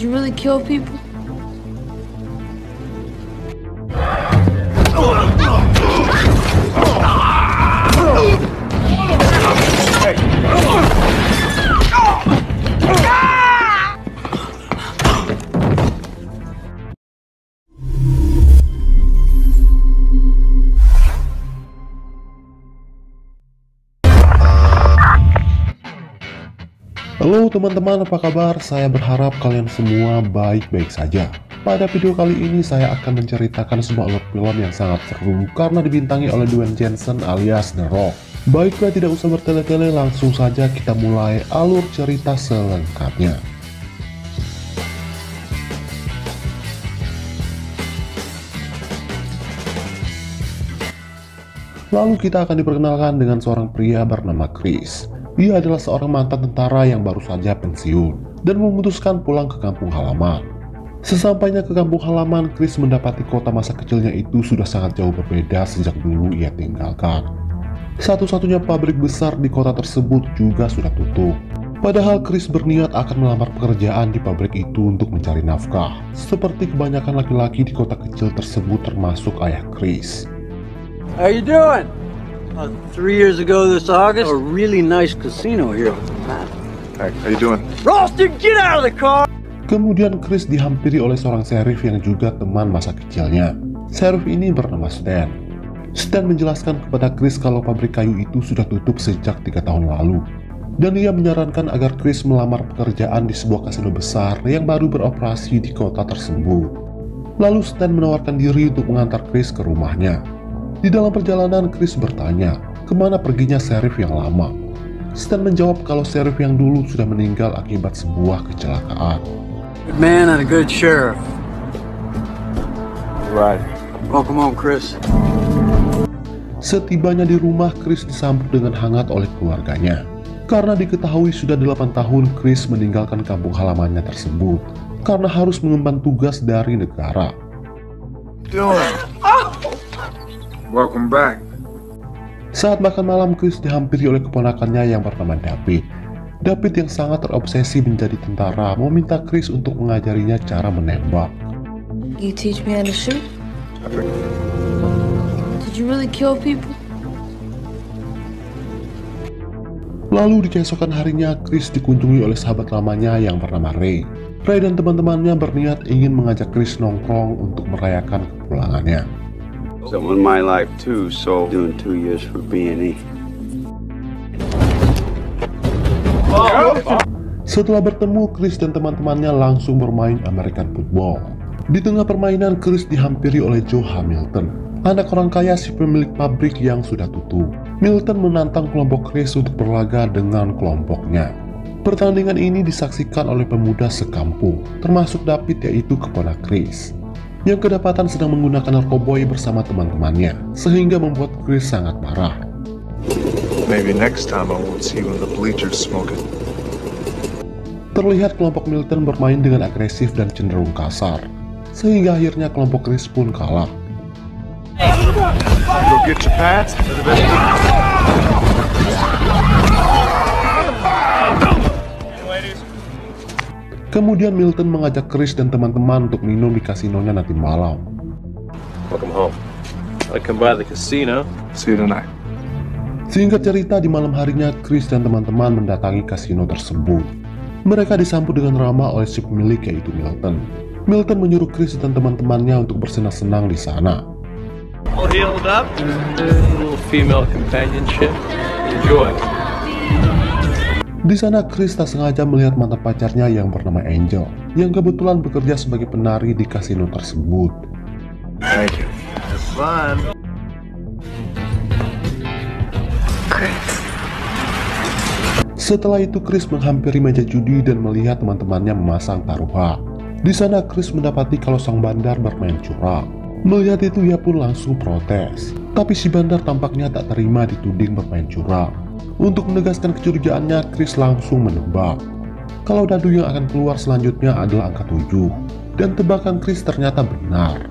Did you really kill people? Halo teman-teman, apa kabar? Saya berharap kalian semua baik-baik saja. Pada video kali ini saya akan menceritakan sebuah alur film yang sangat seru karena dibintangi oleh Dwayne Johnson alias The Rock. Baiklah, tidak usah bertele-tele, langsung saja kita mulai alur cerita selengkapnya. Lalu kita akan diperkenalkan dengan seorang pria bernama Chris. Dia adalah seorang mantan tentara yang baru saja pensiun dan memutuskan pulang ke kampung halaman. Sesampainya ke kampung halaman, Chris mendapati kota masa kecilnya itu sudah sangat jauh berbeda sejak dulu ia tinggalkan. Satu-satunya pabrik besar di kota tersebut juga sudah tutup. Padahal Chris berniat akan melamar pekerjaan di pabrik itu untuk mencari nafkah, seperti kebanyakan laki-laki di kota kecil tersebut termasuk ayah Chris. How you doing? 3 years ago this August, a really nice casino here on the map. Hey, how you doing? Ralston, get out of the car! Kemudian Chris dihampiri oleh seorang sheriff yang juga teman masa kecilnya. Sheriff ini bernama Stan. Stan menjelaskan kepada Chris kalau pabrik kayu itu sudah tutup sejak 3 tahun lalu. Dan ia menyarankan agar Chris melamar pekerjaan di sebuah kasino besar yang baru beroperasi di kota tersebut. Lalu Stan menawarkan diri untuk mengantar Chris ke rumahnya. Di dalam perjalanan, Chris bertanya, kemana perginya sheriff yang lama? Stan menjawab kalau sheriff yang dulu sudah meninggal akibat sebuah kecelakaan. Good man and a good sheriff. Right. Welcome home, Chris. Setibanya di rumah, Chris disambut dengan hangat oleh keluarganya. Karena diketahui sudah 8 tahun Chris meninggalkan kampung halamannya tersebut, karena harus mengemban tugas dari negara. Welcome back. Saat makan malam, Chris dihampiri oleh keponakannya yang bernama David. David yang sangat terobsesi menjadi tentara meminta Chris untuk mengajarinya cara menembak. You teach me how to shoot? Did you really kill people? Lalu di keesokan harinya, Chris dikunjungi oleh sahabat lamanya yang bernama Ray. Ray dan teman-temannya berniat ingin mengajak Chris nongkrong untuk merayakan kepulangannya. Someone in my life too, so doing 2 years for B&E. Setelah bertemu, Chris dan teman-temannya langsung bermain American football. Di tengah permainan, Chris dihampiri oleh Joe Hamilton, anak orang kaya si pemilik pabrik yang sudah tutup. Milton menantang kelompok Chris untuk berlaga dengan kelompoknya. Pertandingan ini disaksikan oleh pemuda sekampung, termasuk David yaitu keponak Chris, yang kedapatan sedang menggunakan narkoboy bersama teman-temannya, sehingga membuat Chris sangat marah. Maybe next time I won't see you in the bleachers smoking. Terlihat kelompok Milton bermain dengan agresif dan cenderung kasar, sehingga akhirnya kelompok Chris pun kalah. Go get your pads. Kemudian Milton mengajak Chris dan teman-teman untuk minum di kasinonya nanti malam. Welcome home. I come by the casino. See you tonight. Singkat cerita, di malam harinya Chris dan teman-teman mendatangi kasino tersebut. Mereka disambut dengan ramah oleh si pemilik yaitu Milton. Milton menyuruh Chris dan teman-temannya untuk bersenang-senang di sana. All healed up. A little female companionship. Enjoy. Di sana Chris tak sengaja melihat mantan pacarnya yang bernama Angel, yang kebetulan bekerja sebagai penari di kasino tersebut. Thank you. Have fun. Setelah itu Chris menghampiri meja judi dan melihat teman-temannya memasang taruhan. Di sana Chris mendapati kalau sang bandar bermain curang. Melihat itu ia pun langsung protes. Tapi si bandar tampaknya tak terima dituding bermain curang. Untuk menegaskan kecurigaannya, Chris langsung menebak kalau dadu yang akan keluar selanjutnya adalah angka 7. Dan tebakan Chris ternyata benar.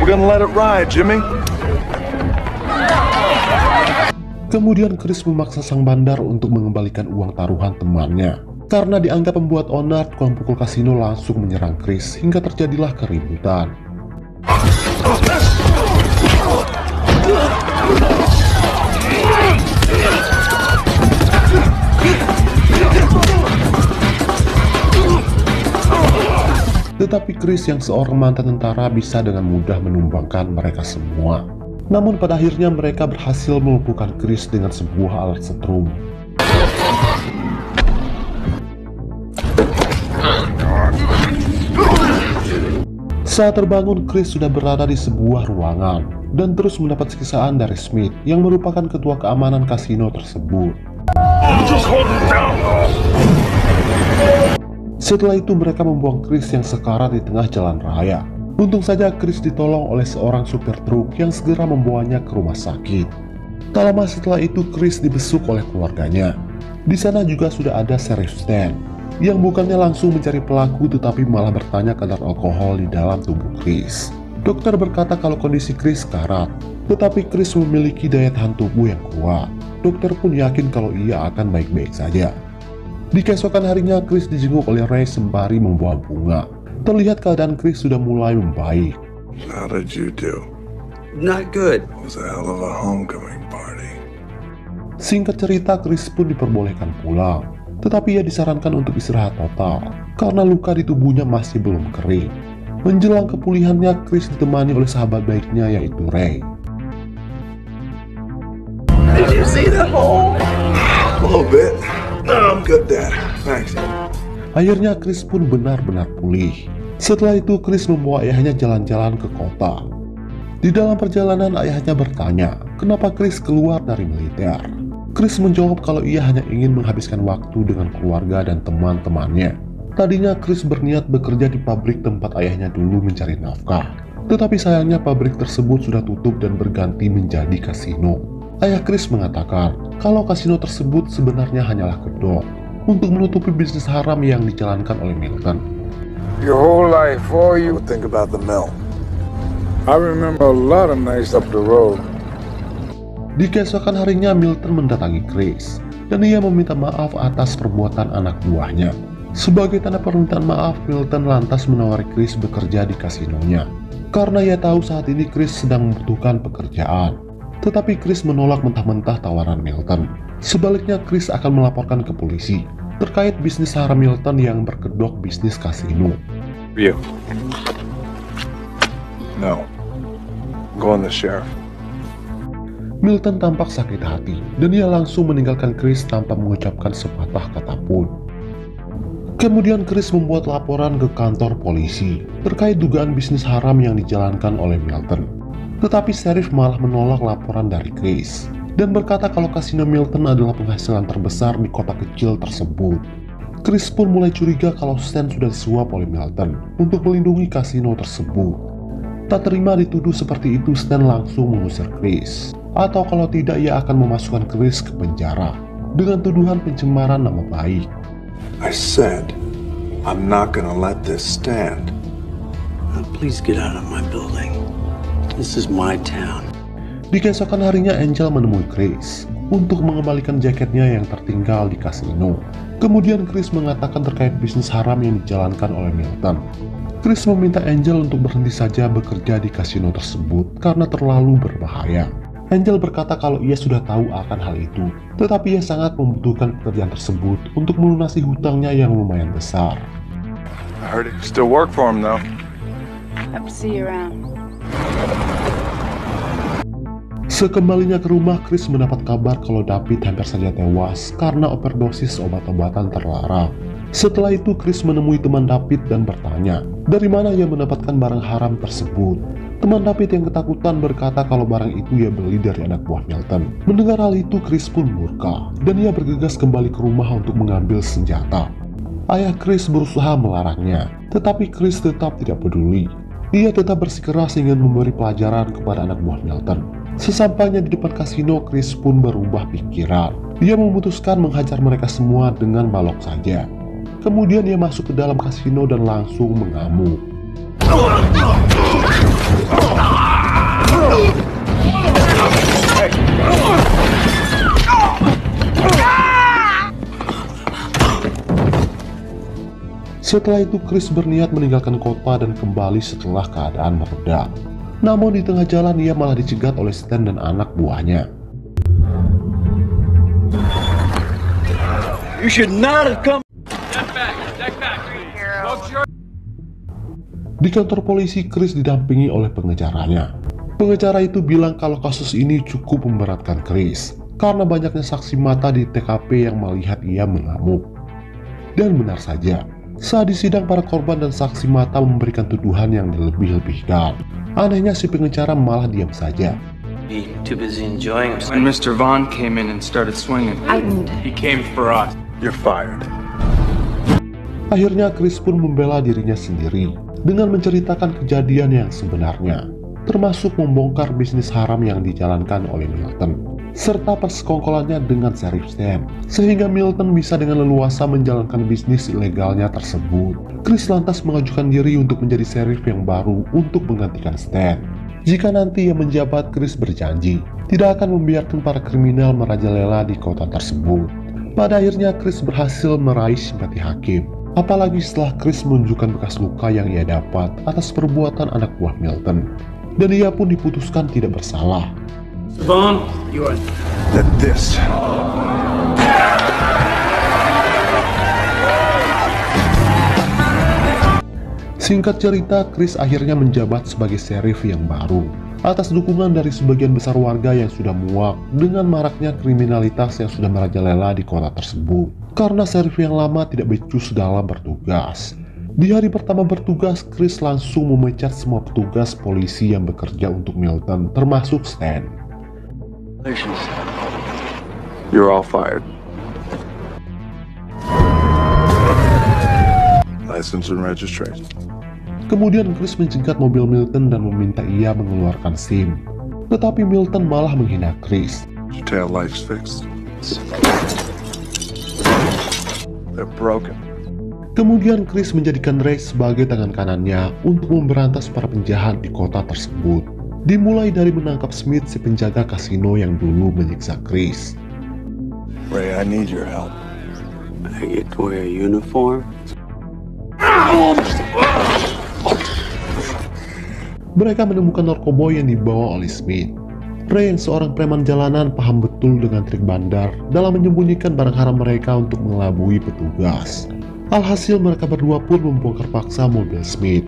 We're gonna let it ride, Jimmy. Kemudian Chris memaksa sang bandar untuk mengembalikan uang taruhan temannya. Karena dianggap membuat onar, tukang pukul kasino langsung menyerang Chris hingga terjadilah keributan. Tetapi Chris yang seorang mantan tentara bisa dengan mudah menumbangkan mereka semua. Namun pada akhirnya mereka berhasil melumpuhkan Chris dengan sebuah alat setrum. Saat terbangun, Chris sudah berada di sebuah ruangan dan terus mendapat siksaan dari Smith yang merupakan ketua keamanan kasino tersebut. Setelah itu mereka membuang Chris yang sekarat di tengah jalan raya. Untung saja Chris ditolong oleh seorang supir truk yang segera membawanya ke rumah sakit. Tak lama setelah itu Chris dibesuk oleh keluarganya. Di sana juga sudah ada Sheriff Stan yang bukannya langsung mencari pelaku tetapi malah bertanya kadar alkohol di dalam tubuh Chris. Dokter berkata kalau kondisi Chris sekarat, tetapi Chris memiliki daya tahan tubuh yang kuat. Dokter pun yakin kalau ia akan baik-baik saja. Di keesokan harinya Chris dijenguk oleh Ray sembari membawa bunga. Terlihat keadaan Chris sudah mulai membaik. How did you do? Not good. It was a hell of a homecoming party. Singkat cerita, Chris pun diperbolehkan pulang. Tetapi ia disarankan untuk istirahat total karena luka di tubuhnya masih belum kering. Menjelang kepulihannya, Chris ditemani oleh sahabat baiknya yaitu Ray. Did you see the hole? A little bit. No, I'm good, Dad. Thanks. Akhirnya Chris pun benar-benar pulih. Setelah itu Chris membawa ayahnya jalan-jalan ke kota. Di dalam perjalanan ayahnya bertanya, kenapa Chris keluar dari militer. Chris menjawab kalau ia hanya ingin menghabiskan waktu dengan keluarga dan teman-temannya. Tadinya Chris berniat bekerja di pabrik tempat ayahnya dulu mencari nafkah. Tetapi sayangnya pabrik tersebut sudah tutup dan berganti menjadi kasino. Ayah Chris mengatakan kalau kasino tersebut sebenarnya hanyalah kedok untuk menutupi bisnis haram yang dijalankan oleh Milton. Your whole life, all you think about the mill. I remember a lot of nights up the road. Di keesokan harinya Milton mendatangi Chris dan ia meminta maaf atas perbuatan anak buahnya. Sebagai tanda permintaan maaf, Milton lantas menawari Chris bekerja di kasinonya karena ia tahu saat ini Chris sedang membutuhkan pekerjaan. Tetapi Chris menolak mentah-mentah tawaran Milton. Sebaliknya Chris akan melaporkan ke polisi terkait bisnis haram Milton yang berkedok bisnis kasino. You. No. Go on the sheriff. Milton tampak sakit hati dan ia langsung meninggalkan Chris tanpa mengucapkan sepatah kata pun. Kemudian Chris membuat laporan ke kantor polisi terkait dugaan bisnis haram yang dijalankan oleh Milton. Tetapi sheriff malah menolak laporan dari Chris dan berkata kalau kasino Milton adalah penghasilan terbesar di kota kecil tersebut. Chris pun mulai curiga kalau Stan sudah disuap oleh Milton untuk melindungi kasino tersebut. Tak terima dituduh seperti itu, Stan langsung mengusir Chris. Atau kalau tidak ia akan memasukkan Chris ke penjara dengan tuduhan pencemaran nama baik. I said, I'm not gonna let this stand. Please get out of my building. This is my town. Di keesokan harinya Angel menemui Chris untuk mengembalikan jaketnya yang tertinggal di kasino. Kemudian Chris mengatakan terkait bisnis haram yang dijalankan oleh Milton. Chris meminta Angel untuk berhenti saja bekerja di kasino tersebut karena terlalu berbahaya. Angel berkata kalau ia sudah tahu akan hal itu, tetapi ia sangat membutuhkan pekerjaan tersebut untuk melunasi hutangnya yang lumayan besar. I heard you still work for him, though. Hope to see you around. Sekembalinya ke rumah, Chris mendapat kabar kalau David hampir saja tewas karena overdosis obat-obatan terlarang. Setelah itu, Chris menemui teman David dan bertanya, dari mana ia mendapatkan barang haram tersebut. Teman David yang ketakutan berkata kalau barang itu ia beli dari anak buah Milton. Mendengar hal itu, Chris pun murka dan ia bergegas kembali ke rumah untuk mengambil senjata. Ayah Chris berusaha melarangnya, tetapi Chris tetap tidak peduli. Ia tetap bersikeras ingin memberi pelajaran kepada anak buah Milton. Sesampainya di depan kasino, Chris pun berubah pikiran. Dia memutuskan menghajar mereka semua dengan balok saja. Kemudian ia masuk ke dalam kasino dan langsung mengamuk. Setelah itu Chris berniat meninggalkan kota dan kembali setelah keadaan mereda. Namun di tengah jalan ia malah dicegat oleh Stan dan anak buahnya. You should not have come. Di kantor polisi, Chris didampingi oleh pengecaranya. Pengecara itu bilang kalau kasus ini cukup memberatkan Chris karena banyaknya saksi mata di TKP yang melihat ia mengamuk. Dan benar saja, saat di sidang para korban dan saksi mata memberikan tuduhan yang dilebih-lebihkan. Anehnya si pengecara malah diam saja. Be too busy enjoying himself. When Mr. Vaughn came in and started swinging, he came for us. You're fired. Akhirnya Chris pun membela dirinya sendiri dengan menceritakan kejadian yang sebenarnya, termasuk membongkar bisnis haram yang dijalankan oleh Milton, serta persekongkolannya dengan Sheriff Stan, sehingga Milton bisa dengan leluasa menjalankan bisnis ilegalnya tersebut. Chris lantas mengajukan diri untuk menjadi sheriff yang baru untuk menggantikan Stan. Jika nanti ia menjabat, Chris berjanji tidak akan membiarkan para kriminal merajalela di kota tersebut. Pada akhirnya Chris berhasil meraih simpati hakim, apalagi setelah Chris menunjukkan bekas luka yang ia dapat atas perbuatan anak buah Milton. Dan ia pun diputuskan tidak bersalah. Vaughn, you are. That this. Singkat cerita, Chris akhirnya menjabat sebagai sheriff yang baru atas dukungan dari sebagian besar warga yang sudah muak dengan maraknya kriminalitas yang sudah merajalela di kota tersebut. Karena sheriff yang lama tidak becus dalam bertugas. Di hari pertama bertugas, Chris langsung memecat semua petugas polisi yang bekerja untuk Milton, termasuk Stan. You're all fired. License and registration. Kemudian Chris mencegat mobil Milton dan meminta ia mengeluarkan SIM. Tetapi Milton malah menghina Chris. Your tail lights fixed. They're broken. Kemudian Chris menjadikan Ray sebagai tangan kanannya untuk memberantas para penjahat di kota tersebut. Dimulai dari menangkap Smith, si penjaga kasino yang dulu menyiksa Chris. Ray, I need your help. I get to wear a uniform. Mereka menemukan narkoboy yang dibawa oleh Smith. Ray yang seorang preman jalanan paham betul dengan trik bandar dalam menyembunyikan barang haram mereka untuk mengelabui petugas. Alhasil mereka berdua pun membongkar paksa mobil Smith.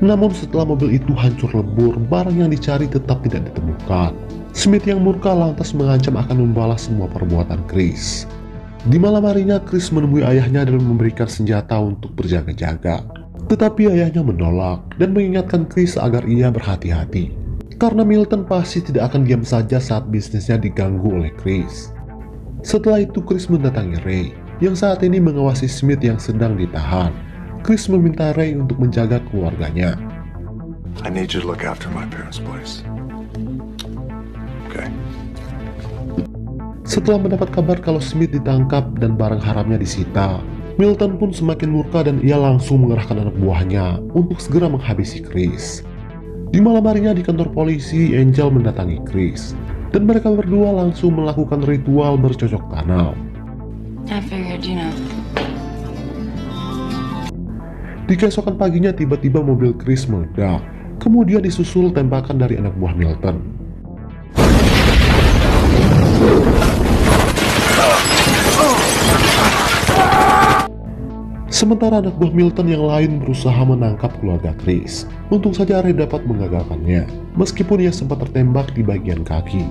Namun setelah mobil itu hancur lebur, barang yang dicari tetap tidak ditemukan. Smith yang murka lantas mengancam akan membalas semua perbuatan Chris. Di malam harinya, Chris menemui ayahnya dan memberikan senjata untuk berjaga-jaga. Tetapi ayahnya menolak dan mengingatkan Chris agar ia berhati-hati. Karena Milton pasti tidak akan diam saja saat bisnisnya diganggu oleh Chris. Setelah itu Chris mendatangi Ray, yang saat ini mengawasi Smith yang sedang ditahan. Chris meminta Ray untuk menjaga keluarganya. I need you to look after my parents' place. Okay. Setelah mendapat kabar kalau Smith ditangkap dan barang haramnya disita, Milton pun semakin murka dan ia langsung mengerahkan anak buahnya untuk segera menghabisi Chris. Di malam harinya di kantor polisi, Angel mendatangi Chris, dan mereka berdua langsung melakukan ritual bercocok tanam. I figured, Di keesokan paginya tiba-tiba mobil Chris meledak, kemudian disusul tembakan dari anak buah Milton. Sementara anak buah Milton yang lain berusaha menangkap keluarga Chris. Untung saja Ray dapat menggagalkannya, meskipun ia sempat tertembak di bagian kaki.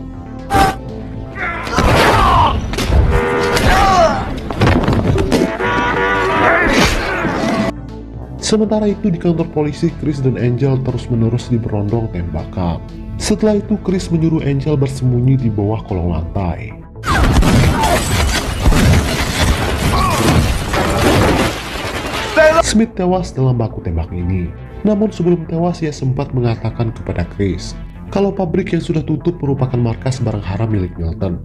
Sementara itu di kantor polisi, Chris dan Angel terus-menerus diberondong tembakan. Setelah itu Chris menyuruh Angel bersembunyi di bawah kolong lantai. Smith tewas dalam baku tembak ini. Namun sebelum tewas ia sempat mengatakan kepada Chris kalau pabrik yang sudah tutup merupakan markas barang haram milik Milton.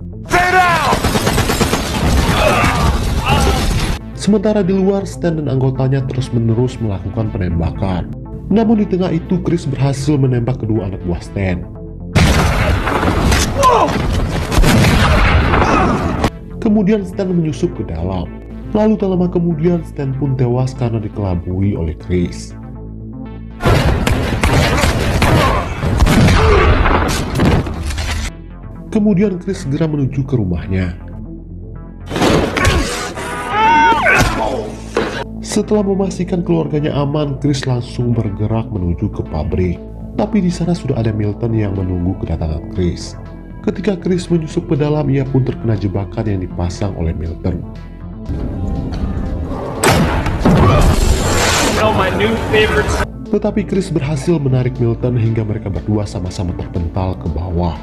Sementara di luar, Stan dan anggotanya terus-menerus melakukan penembakan. Namun di tengah itu Chris berhasil menembak kedua anak buah Stan. Kemudian Stan menyusup ke dalam. Lalu tak lama kemudian Stan pun tewas karena dikelabui oleh Chris. Kemudian Chris segera menuju ke rumahnya. Setelah memastikan keluarganya aman, Chris langsung bergerak menuju ke pabrik. Tapi di sana sudah ada Milton yang menunggu kedatangan Chris. Ketika Chris menyusup ke dalam, ia pun terkena jebakan yang dipasang oleh Milton. Tetapi Chris berhasil menarik Milton hingga mereka berdua sama-sama terpental ke bawah.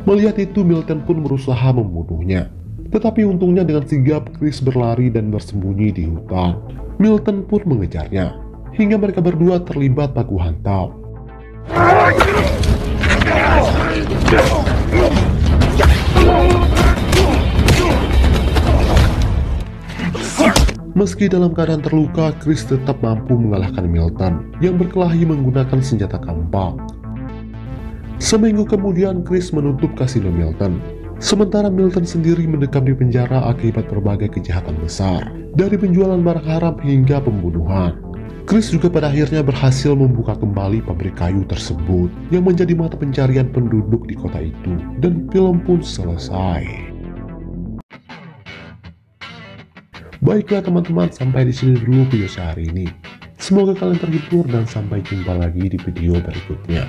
Melihat itu, Milton pun berusaha membunuhnya. Tetapi untungnya dengan sigap Chris berlari dan bersembunyi di hutan. Milton pun mengejarnya, hingga mereka berdua terlibat baku hantam. Meski dalam keadaan terluka, Chris tetap mampu mengalahkan Milton yang berkelahi menggunakan senjata kampak. Seminggu kemudian, Chris menutup kasino Milton. Sementara Milton sendiri mendekam di penjara akibat berbagai kejahatan besar, dari penjualan barang haram hingga pembunuhan. Chris juga pada akhirnya berhasil membuka kembali pabrik kayu tersebut yang menjadi mata pencarian penduduk di kota itu, dan film pun selesai. Baiklah teman-teman, sampai di sini dulu video sehari ini. Semoga kalian terhibur dan sampai jumpa lagi di video berikutnya.